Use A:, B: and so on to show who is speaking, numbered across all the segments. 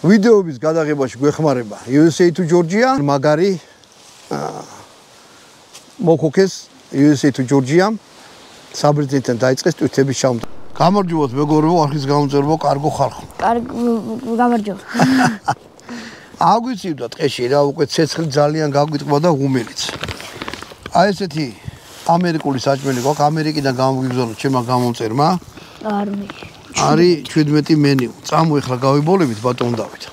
A: ვიდეოების გადაღებაში გვეხმარება USA to Georgia მაგარი მოკოქეს USA to Georgia საბერძნეთთან დაიწყეს ტვირთების ჩამოთვლა. გამარჯობოთ მეგობრებო, არხის გამომწერებო, კარგო ხალხო.
B: გამარჯობა.
A: აგვიწივდა ტყეში რა, უკვე ცეცხლი ძალიან გაგვიტყვა და ღუმელიც. აი ესეთი ამერიკული საჭმელი გვაქვს, ამერიკიდან გამოგიბრძანოთ ჩემმა გამომწერმა. არის 17 მენიუ. წამო ეხლა გავიბოლებით ბატონ დავით.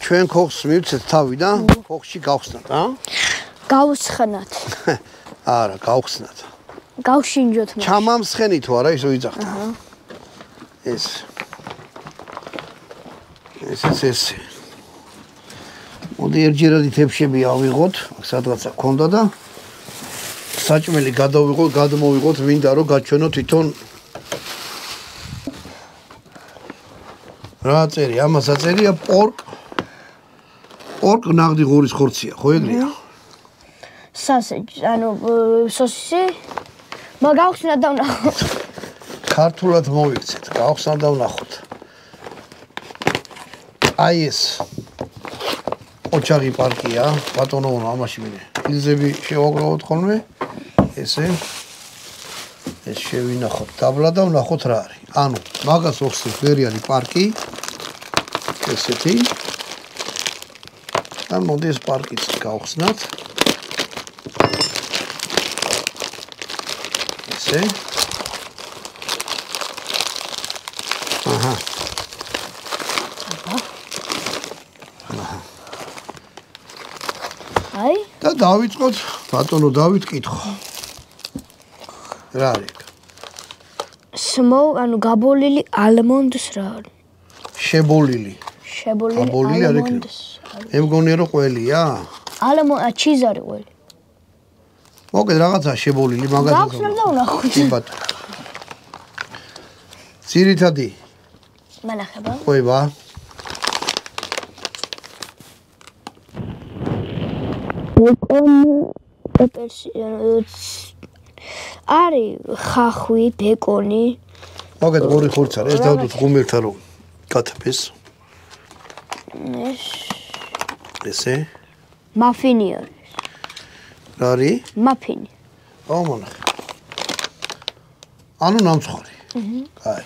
A: ჩვენ ხოხს მივცეთ თავი და ხოხში გავხსნათ, ა?
B: გავსხნათ.
A: არა, გავხსნათ.
B: გავშინჯოთ მას.
A: ჩამამსხენი თუ არა ისო იძახდა. ეს. ეს. მოდი ერთჯერადი თებშები ავიღოთ, სადღაცა გქონდა და საჭმელი გადმოვიღოთ, მინდა რომ გაჩვენო თვითონ რა წერია, ამას აწერია პორკ ნაღდი ღორის ხორცია, ხო ეგრეა?
B: სასეჯი, ანუ სოსისი მაგავხსნა და ვნახოთ.
A: ქართულად მოვიქცეთ, გავხსნა და ვნახოთ. აი ეს ოჩაღი პარკია, ბატონო, ამაში მინე. ფილზები შევაგროვოთ ხოლმე. ესე ეს შევინახოთ დაბლა და ვნახოთ რა არის. ანუ მაგას ოხსნით ვერიანი პარკი. ესეთი. და მოდი ეს პარკიც გავხსნათ. ესე. აჰა.
B: აი
A: და დავიწყოთ ბატონო დავით კითხო. რა არის?
B: ანუ გაბოლილი ალმონდს რა არის?
A: შებოლილი
B: ალმონდს.
A: მე მგონია რომ ყველია?
B: ჩიზ არის ყველი.
A: მოკეთ რაღაცა შებოლილი მაგაზე.
B: გავხსნა და ვნახოთ.
A: კი ბატონო. ძირითადი
B: მანახება.
A: ყვება.
B: არის ხახვი, ბეკონი.
A: მოგეთ ორი ხორცი არის, ეს დავდოთ ღუმელთან რომ გათბეს. ესე.
B: მაფინი არის.
A: რა არის?
B: მაფინი.
A: მომონახე. ანუ ნამცხვარი. აი.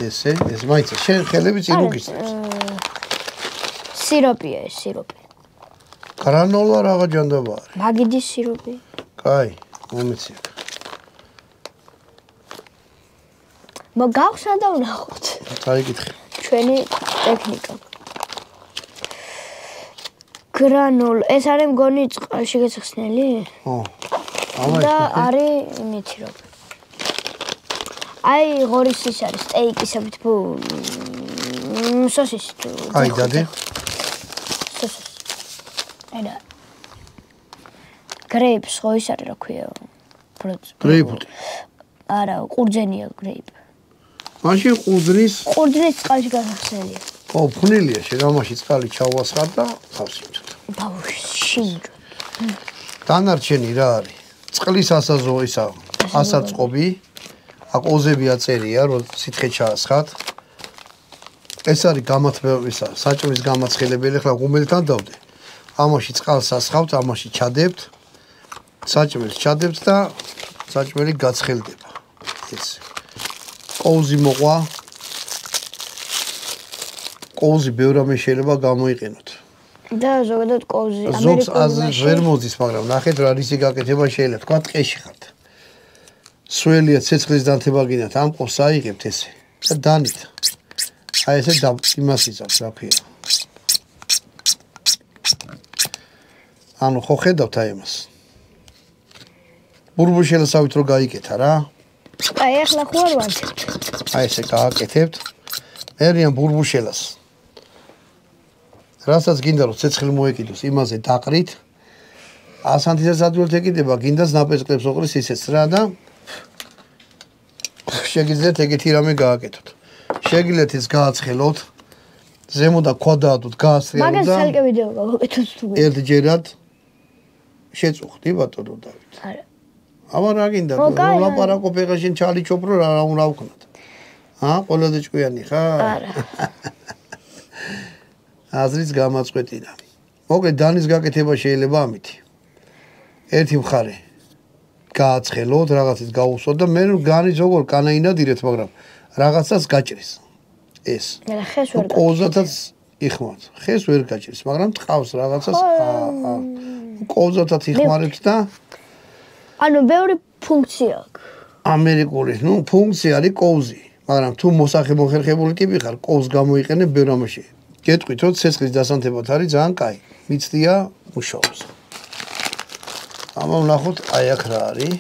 A: ესე, ეს მაიცა შენ ხელები წინ უგისწრებს.
B: სიროპია ეს სიროპი.
A: გრანოლა რაღა ჯანდაბა არის.
B: მაგიდის სიროპი.
A: კაი, მომეცია.
B: მაგავხსნა და ვნახოთ.
A: წაიკითხე.
B: ჩვენი ტექნიკა. გრანოლა, ეს არის მგონი წყალში გაცხსნელი?
A: ო. ამას
B: და არის იმითი რომ. აი ღორის ის არის სტეიკისებით სოსისი თუ.
A: აი დადი.
B: სოსისი. აიდა. გრეიპს ხო ის არის რა ქვია?
A: გრეიპფრუტი.
B: არა, ყურძენია გრეიპ.
A: მაშინ ყურძნის
B: წყალში გახსნელია.
A: ო, ფუნელია, შეგამაში წყალი ჩავასხარ და გავსინჯოთ.
B: დავშინჯოთ.
A: დანარჩენი რა არის? წყლის ასაზო ისა, ასაწყობი. აკოზები აწერია, რომ სითხე ჩაასხათ. ეს არის გამათბებისა, საჭმლის გამაცხელებელი, ხლა ღუმელთან დავდე. ამაში წყალს ასხავთ, ამაში ჩადებთ. საჭმელს ჩადებთ და საჭმელი გაცხელდება. ეს. კოუზი მოყვა. კოუზი ბევრ რამე შეიძლება გამოიყენოთ.
B: და ზოგადად კოუზი
A: ზოგს აზრს ვერ მოძის, მაგრამ ნახეთ რა რისი გაკეთება შეიძლება, თქვა ტყეში ხართ. სველია ცეცხლის დანთება გინდათ, ამ ყოს აიღებთ ესე. და დანით. აი ესე იმას იწავს, რა ქვია. ანუ ხო ხედავთ აი ამას. ბურბუშელასავით რო გაიკეთა რა.
B: აი ახლა ხო არ ვანცებთ.
A: აი ესე გააკეთებთ. მერიან ბურბუშელას. რასაც გინდა რომ ცეცხლი მოეკიდოს, იმაზე დაყრით. ასანთისაც ადვილად ეკიდება, გინდას ნაპერწკლებს ოყრის ისეც რა და შეგიძლიათ ეგეთი რამე გააკეთოთ. შეგიძლიათ ეს გააცხელოთ. ზემოდან ქვა დაადოთ, გაასრიალოთ და
B: მაგას ცალკე ვიდეო გავაკეთოთ თუ.
A: ერთჯერად შეწუხდი ბატონო დავით.
B: არა.
A: აბა რა გინდა? ლაპარაკო ფეხაშენ ჩალიჩობ რომ რა უნდა ვქნათ. ყველაზე ჭკვიანი ხარ?
B: არა.
A: აზრის გამაწყვეტინა. მოკლედ დანის გაკეთება შეიძლება ამით. ერთი მხარე გააცხელოთ, რაღაცას გაუსვათ და მე განის როგორ კანაინადირეთ, მაგრამ რაღაცას გაჭრის. ეს.
B: ხეს ვერ
A: ყოზათაც იხმართ. ხეს ვერ გაჭრის, მაგრამ ტყავს რაღაცას ყოზათაც იხმარებთ და
B: ანუ ბევრი ფუნქცია აქვს.
A: ამერიკული, ფუნქცია არის ყოვზი, მაგრამ თუ მოსახერხებული ტიპი ხარ, ყოვს გამოიყენებ ბევრ ამაში. გეტყვით, რომ ცეცხლის დასანთებად არის ძალიან კაი. მიცდია მუშაობს. ამან ნახოთ, აი აქ რა არის.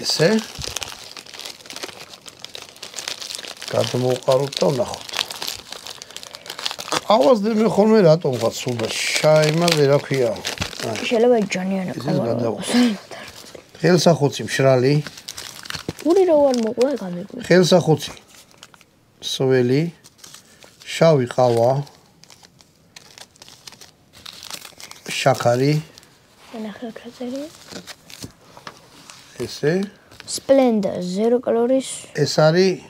A: ესე. გადმოვყაროთ და ვნახოთ. ყავას მე ხოლმე რატომ ვღაც სულ და შაიმაზე რა ქვია?
B: შეიძლება ჯანიანა ყავა.
A: ხელსახოცი მშრალი.
B: პური რო არ მოყვა გამიგვი.
A: ხელსახოცი. სველი. შავი ყავა. შაქარი.
B: ნახე კრაზერი.
A: ესე.
B: სპლენდა 0 კალორიის.
A: ეს არის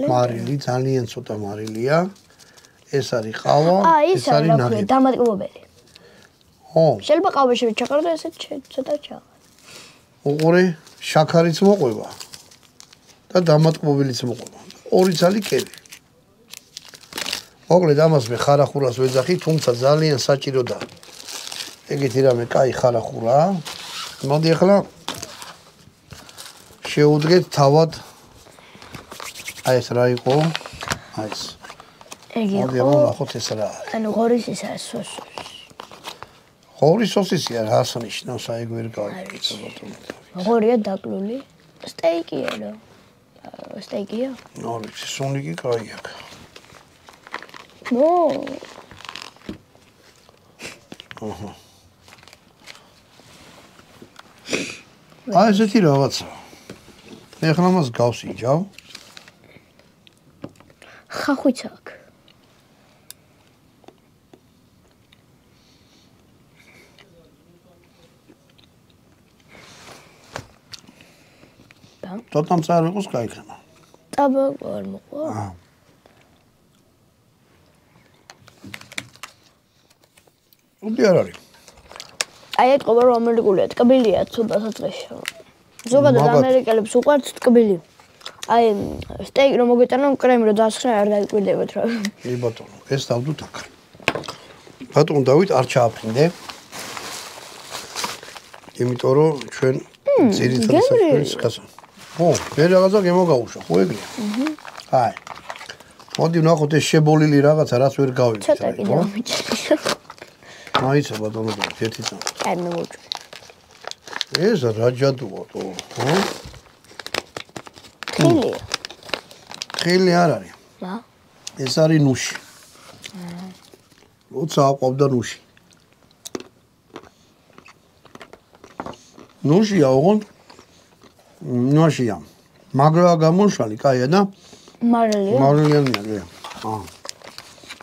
A: მარილი, ძალიან ცოტა მარილია. ეს არის ყავა, ეს არის ნაგები.
B: დამატკბობელი.
A: ხო.
B: შეიძლება ყავაში ჩაყარო და ესე ცოტა ჩაყარო.
A: უყურე, შაქარიც მოყვება და დამატკბობელიც მოყვება. ორი ძალი კელი. მოკლედ ამას მე ხარახურას ვეძახი, თუმცა ძალიან საჭირო და ეგეთი რამე კაი ხარახურაა. მოდი ახლა შეუდგეთ თავად აი ეს რა იყო? აი ეს.
B: ეგ
A: მოდი
B: იყო.
A: ვნახოთ ეს რა არის.
B: ანუ ღორის ის არის სოსი.
A: ღორის სოსისია რას ნიშნავს აი ვერ გავიქცე ბატონო.
B: ღორია დაკლული. სტეიკია რა. სტეიკია?
A: ორი სუნიკი კაი აქვს.
B: ნო.
A: ოჰო. აი ესეთი რაღაცა. მე ახლა მას გავსინჯავ.
B: ხახვიც აქვს.
A: თოთამ წარ იყოს кайქნა.
B: ტაბაკო არ მოყვა?
A: უდი არ არის.
B: აი ეთყობა რომ ამერიკულია ტკბილია ცოტა საწყეში. ზოგადად ამერიკელებს უყვართ ტკბილი. აი სტეიკი რომ მოგეწანონ კრემი რომ დასხრა არ დაიკვირდებათ რა.
A: ი ბატონო, ეს დავდოთ აქ. ბატონო დავით არ ჩააფრინდე. იმიტომ რომ ჩვენ ძირითადად საქმეს გასა. ო, მე რაღაცა გემოგაუშვა, ხო ეგრეა? აი. მოდი ვნახოთ ეს შებოლილი რაღაცა, რაც ვერ გავიგე.
B: ცოტა კიდე მომიჭრია.
A: მაიცა ბატონო, ერთი წამი.
B: აი მე მოვჭრე.
A: ეს რა ჯადუა, ხო?
B: ხილია.
A: ხილი არ არის.
B: რა?
A: ეს არის ნუში. როცა აყვავდა ნუში. ნუშია ოღონდ ნუშია. მაგრა გამოშალი, კაია და
B: მარილია.
A: მარილიანია.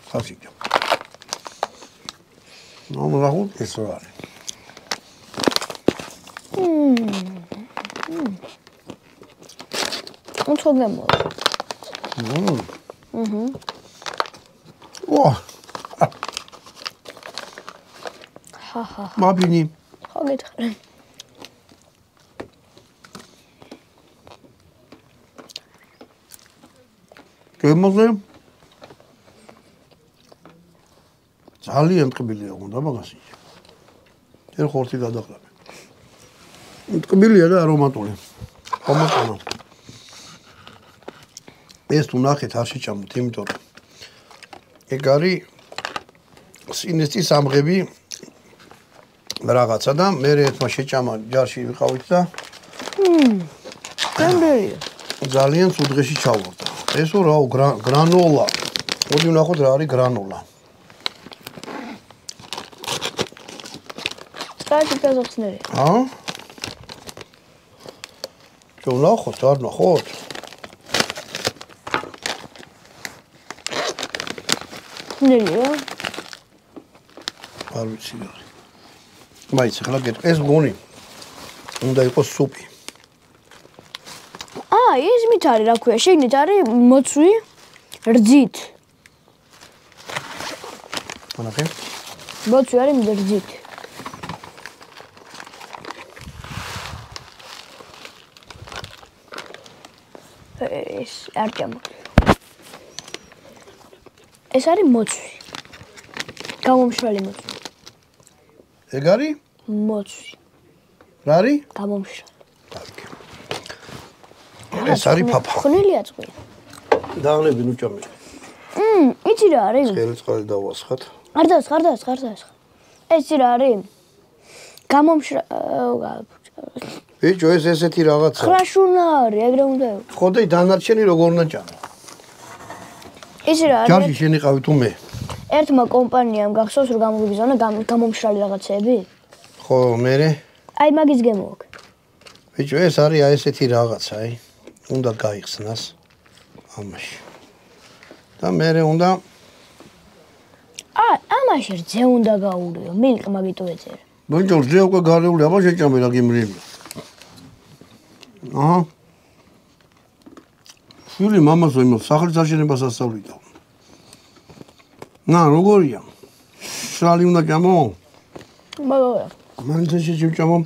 A: ხასიჭა. ნუ რახულ ეს რა არის.
B: უცხოგემო.
A: ვა.
B: ჰაჰა.
A: მაბინი.
B: ხო გითხარი.
A: გემოზე ძალიან ტკბილია უნდა მაგასი. ჯერ ხორცი გადაყრა. ტკბილია და არომატული. ხომატონა. ეს თუ ნახეთ არ შეჭამოთ, იმიტომ რომ ეგ არის სინესტის ამღები რაღაცა და მე ერთმა შეჭამა ჯარში ვიყავით და
B: გემბერია.
A: ძალიან სულ დღეში ჩავარდა. ესო რაო გრანოლა. მოდი ვნახოთ რა არის გრანოლა.
B: კაი გაზოხსნერი.
A: ვნახოთ, არ ვნახოთ.
B: ნელია.
A: არ ვიცი რა. მაინც ახლა გეტყვი ეს მგონი უნდა იყოს სუპი.
B: ის მით არის, რა ქვია, შიგნით არის მოცვი რძით.
A: ანახე.
B: მოცვი არის რძით. ეს არ გამოგ. ეს არის მოცვი. გამომშრალი მოცვი.
A: ეგ არის?
B: მოცვი.
A: რა არის?
B: გამომშრალი.
A: ეს არის ფაფა.
B: ხნელია წვია.
A: დააღლები ნუჭამი.
B: იცი რა არის?
A: ხელწყალი დავასხათ.
B: არ დაასხარ. ეს რა არის? გამომშრალი.
A: ბიჭო, ეს ესეთი რაღაცა.
B: ხრაშუნა არის, ეგრე უნდა იყოს.
A: ხო და დანარჩენი როგორ უნდა ჭამო?
B: იცი რა არის?
A: ჯარში შენიყავი თუ მე?
B: ერთმა კომპანიამ გახსოვს რომ გამოგიბიზავნა გამომშრალი რაღაცეები?
A: ხო, მე.
B: აი მაგის გემოვაკ.
A: ბიჭო, ეს არის აი ესეთი რაღაცა, აი. უნდა გაიხსნას ამაში. და მე უნდა
B: ამაში რძე უნდა გაურიო, მილკ მაგიტო ეწერა.
A: ბიჭო, რძე უკვე გარეული, აბა შეჭამე რა გიმრიელი. აჰა. შული მამას რომ სახლის აშენებას ასწავლიდა. ნა, როგორია? შალი უნდა ჭამო?
B: მაგა.
A: მან შეჭამო.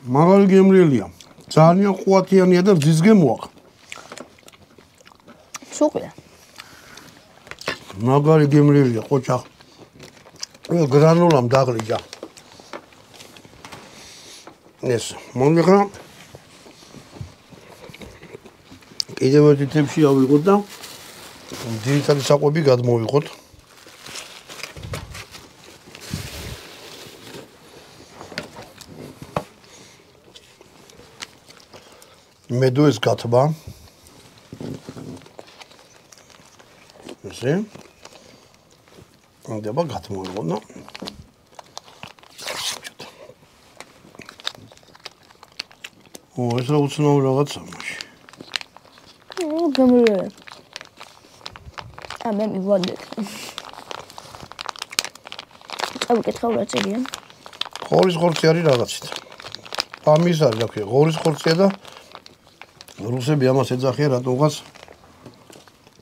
A: მაგარი გემრიელია. ძალიან ყუათიანია და რძის გემოაყ.
B: სუყია.
A: მაგარი გემრიელია, ყოჩა. გრანულამ დაღლიჯა. ეს მომიხა. კიდევ ერთი თებში ავიღოთ და ძირითადი საკვები გადმოვიღოთ. მედუეს გათბა. ესე. უნდა გათმოვიღოთ და ეს რა უცნაური რაღაცა მაშინ.
B: გამრიელი. მე მიგვანდეთ. წავიკითხავ რა წერია?
A: ღორის ხორცი არის რაღაცით. ამის არის რა ქვია, ღორის ხორცია და რუსები ამას ეძახიან რატომღაც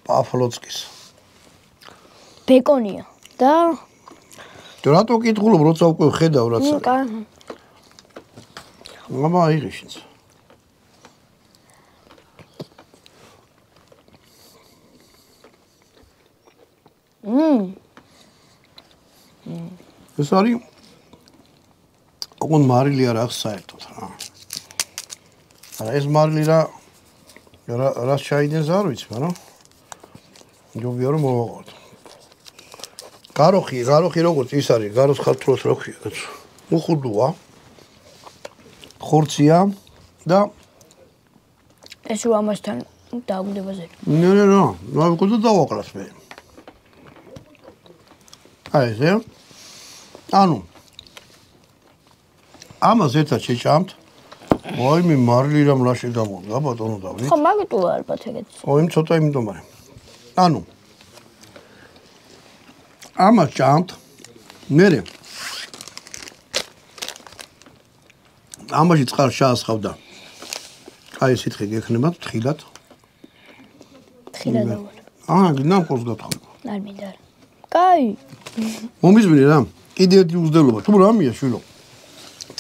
A: პაფლოცკის.
B: ბეკონია და
A: რატო კითხულობ, როცა უკვე ხედავ რაც არის. აბა აიღიშიც. ეს არის ოღონდ მარილი არ აქვს საერთოდ რა. არა ეს მარილი რა ჩაიდენს არ ვიცი, მაგრამ ჯობია რომ მოვაყოთ. გაროხი როგორც ის არის, გაროს ქართულად რა ქვია, კაცო. უხუდოა. ხორცია და
B: ეს რო ამასთან დაგვდებაზე.
A: ნე, ვიყო და დავაყრას მე. აი ესე. ანუ ამას ერთად შეჭამთ. ვაიმე მარილი რამ ლაშე დამოდგა ბატონო დავით.
B: ხო მაგიტოა ალბათ ეგეც.
A: იმ ცოტა იმიტომ არის. ანუ ამას ჭამთ. მერე ამაში წყალ შაასხავ და აი სითხე გექნება თხილად.
B: თხილად დავარ.
A: გინამყოს გათხოვ.
B: არ მინდა. კაი.
A: მომიზმენი რა. კიდევ ერთი უზრდელობა. თუ რამია შვილო.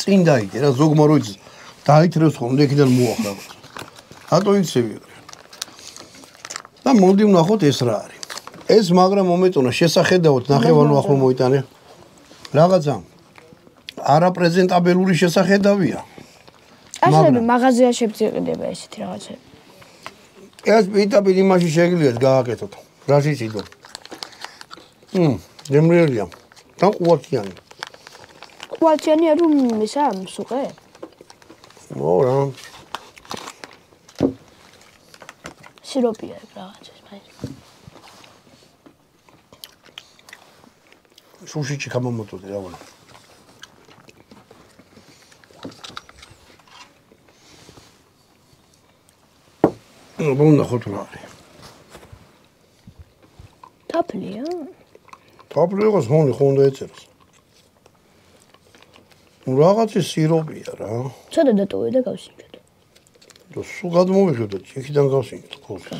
A: წინ დაიდე რა ზოგმა როიც დაითრევს ხოლმე იქიდან მოახლა. რატო იცები? და მოდი ვნახოთ ეს რა არის. ეს მაგრამ მომეწონა შესახედავად ნახევარно ახლო მოიტანე. რაღაცა არაპრეზენტაბელური შესახედავია.
B: ასები მაღაზიაში შეყიდება ესეთი რაღაცები.
A: ეს პიტაპიტ იმაში შეგიძლიათ გააკეთოთ. რაში წიდო. გემრიელია. და ყუათიანი.
B: ყუათიანი არ უმისა სუყე?
A: მორა.
B: სიროპია რაღაცას მაინც.
A: სუშიჩი გამომოტოდე რა ვარ. ვნახოთ რა არის.
B: თაფლია?
A: თაფლი იყოს მონი ხონდა ეწეროს. რაღაცის სიროპია რა.
B: ცოტა დატოვე და გავსინჯოთ.
A: და სულ გადმოვიღებდეთ, იქიდან გავსინჯოთ ხოლმე.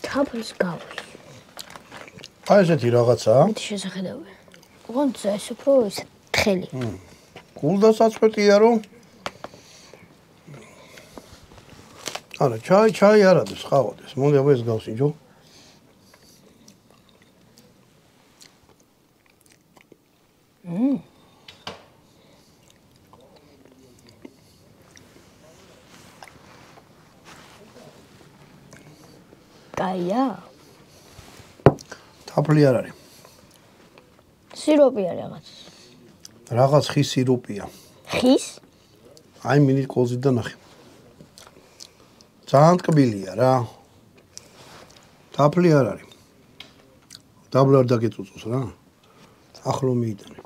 B: თაფლს გავს.
A: აი ესეთი რაღაცაა.
B: მეტი შესახედავია. ოღონდ ეს უფრო ის თხელი.
A: გულდასაწყვეტია რომ არა, ჩაი არ არის, ხავოდეს. მოდი აბა ეს გავსინჯო.
B: კაია?
A: თაფლი არ არის.
B: სიროპია რაღაც.
A: რაღაც ხის სიროპია.
B: ხის?
A: აი მინით კოლზით და ნახე. ძალიან ტკბილია რა. თაფლი არ არის. დაბლა არ დაგეწუწოს რა. ახლო მიიტანე.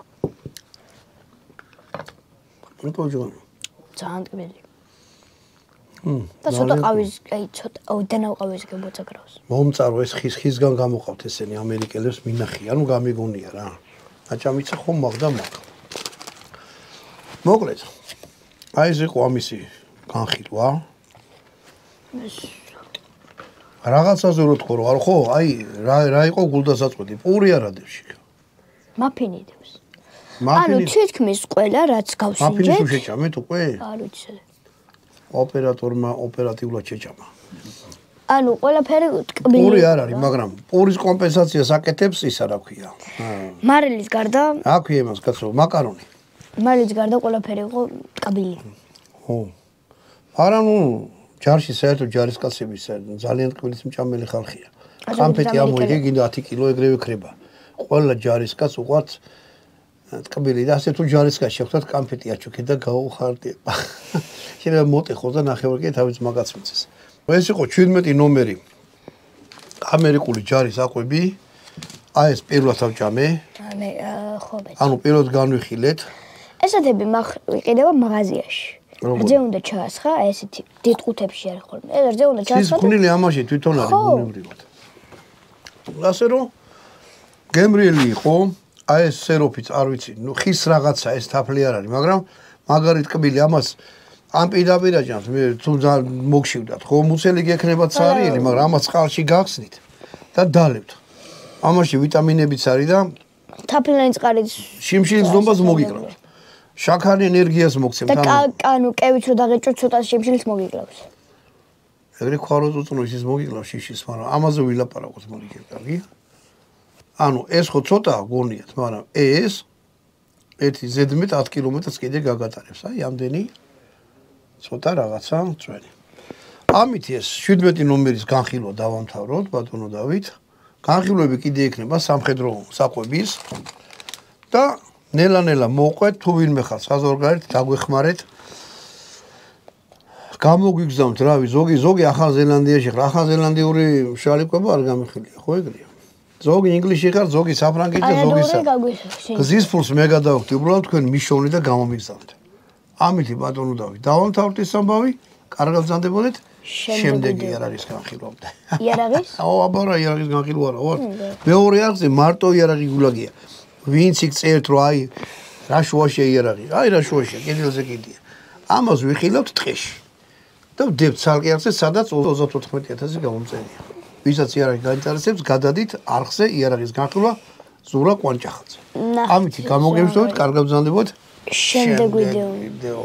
A: მოკოჯონ.
B: ძალიან ტკბილი. და ცოტა ყავის, აი ცოტა ოდენავ ყავის გებოწაგრავს.
A: მომწარო ეს ხისგან გამოყავთ ესენი ამერიკელებს მინახია, ნუ გამიგონია რა. აჭამიცა ხომ მაგდა მაგ. მოკლედ. აი ეს იყო ამისი განხილვა. რაღაცაზე რო თქო რა ხო? აი რა იყო გულდასაწყვეტი? პური არ ადევში.
B: მაფინი დევს. ანუ თითქმის ყველა რაც გავსინჯეთ.
A: მაფინის შეჭამეთ უკვე?
B: არ ვიცი.
A: ოპერატორმა ოპერატიულად შეჭამა.
B: ანუ ყველაფერი ტკბილი.
A: პური არ არის, მაგრამ პურის კომპენსაციას აკეთებს ისა რა ქვია.
B: მარილის გარდა?
A: აქვია იმას კაცო, მაკარონი.
B: მარილის გარდა ყველაფერი იყო ტკბილი.
A: ხო. არა ნუ ჯარში საერთოდ ჯარისკაცები ძალიან ტკბილის მჭამელი ხალხია. კამფეტი ამოიგე გინდა 10 კილო ეგრევე ხრება. ყველა ჯარისკაც უყვართ ტკბილი და ასე თუ ჯარისკაცი შეხვდათ კამფეტი აჩუქე და გაუხარდება. შეიძლება მოტეხოს და ნახევარკე თავის მაგაც მიწეს. ეს იყო 17 ნომერი ამერიკული ჯარის აყვები. აი ეს პირველად ავჭამე.
B: ხო ბეჭ.
A: ანუ პირველად განვიხილეთ.
B: ესეთები ვიყიდება მაღაზიაში. რძე უნდა ჩაასხა, ესეთი დიდ ყუთებში არის ხოლმე. ეს რძე უნდა ჩაასხა.
A: ის გუნილი ამაში თვითონ არის გუნებრივად. ასე რომ გემრიელი იყო, აი ეს სეროფიც არ ვიცი, ნუ ხის რაღაცა ეს თაფლი არ არის, მაგრამ მაგარი ტკბილი ამას ამ პირდაპირაჯამს მე თუ მოგშივდათ, ხო, მუცელი გექნება ცარიელი, მაგრამ ამას წყალში გახსნით და დალებთ. ამაში ვიტამინებიც არის და
B: თაფლიანი წყარის
A: შიმშილის დონბას მოგიკლავთ. შაქარი ენერგიას მოგცემთ
B: და კანუ კევით რო დაღეჭოთ ცოტა შიმშილს მოგიკლავს.
A: ეგრე ხარო წუწუნო ის მოგიკლავს შიშის, მაგრამ ამაზე ვილაპარაკოთ მოგიგებ, კარგია? ანუ ეს ხო ცოტა გონიათ, მაგრამ ეს ერთი ზედმეტ 10 კილომეტრს კიდე გაგატარებს. აი, ამდენი ცოტა რაღაცა წვენი. ამით ეს 17 ნომერის განხილვა დავამთავროთ, ბატონო დავით. განხილვები კიდე იქნება სამხედრო საყვების და ნელა-ნელა მოყვეთ, თუ ვინმე ხარ საზღვარგარეთ, დაგვეხმარეთ. გამოგვიგზავნთ, რავი, ზოგი ახალ ზელანდიაში ხარ, ახალ ზელანდიური შალიკობა არ გამიხილია, ხო ეგრეა? ზოგი ინგლისში ხარ, ზოგი საფრანგეთში და ზოგი გზის ფულს მე გადავხდი, უბრალოდ თქვენ მიშოვნი და გამომიგზავნეთ. ამითი ბატონო დავით, დავამთავრეთ ეს ამბავი, კარგად ბრძანდებოდეთ, შემდეგი იარაღის განხილვა.
B: იარაღის?
A: აუ, აბარა იარაღის განხილვა რა ვარ. მეორე არხზე მარტო იარაღი გულაგია. ვინც იქ წერთ რომ აი რა შუაშია იარაღი. აი რა შუაშია, კედელზე კიდია. ამას ვიხილავთ ტყეში. და ვდებთ ცალკე არხზე, სადაც 34000 გამომწერია. ვისაც იარაღი გაინტერესებს, გადადით არხზე იარაღის განხილვა ზურა კვანჭახაძე. ამით გამოგებსდებით, კარგად ბრძანდებოდეთ.
B: შემდეგ ვიდეო.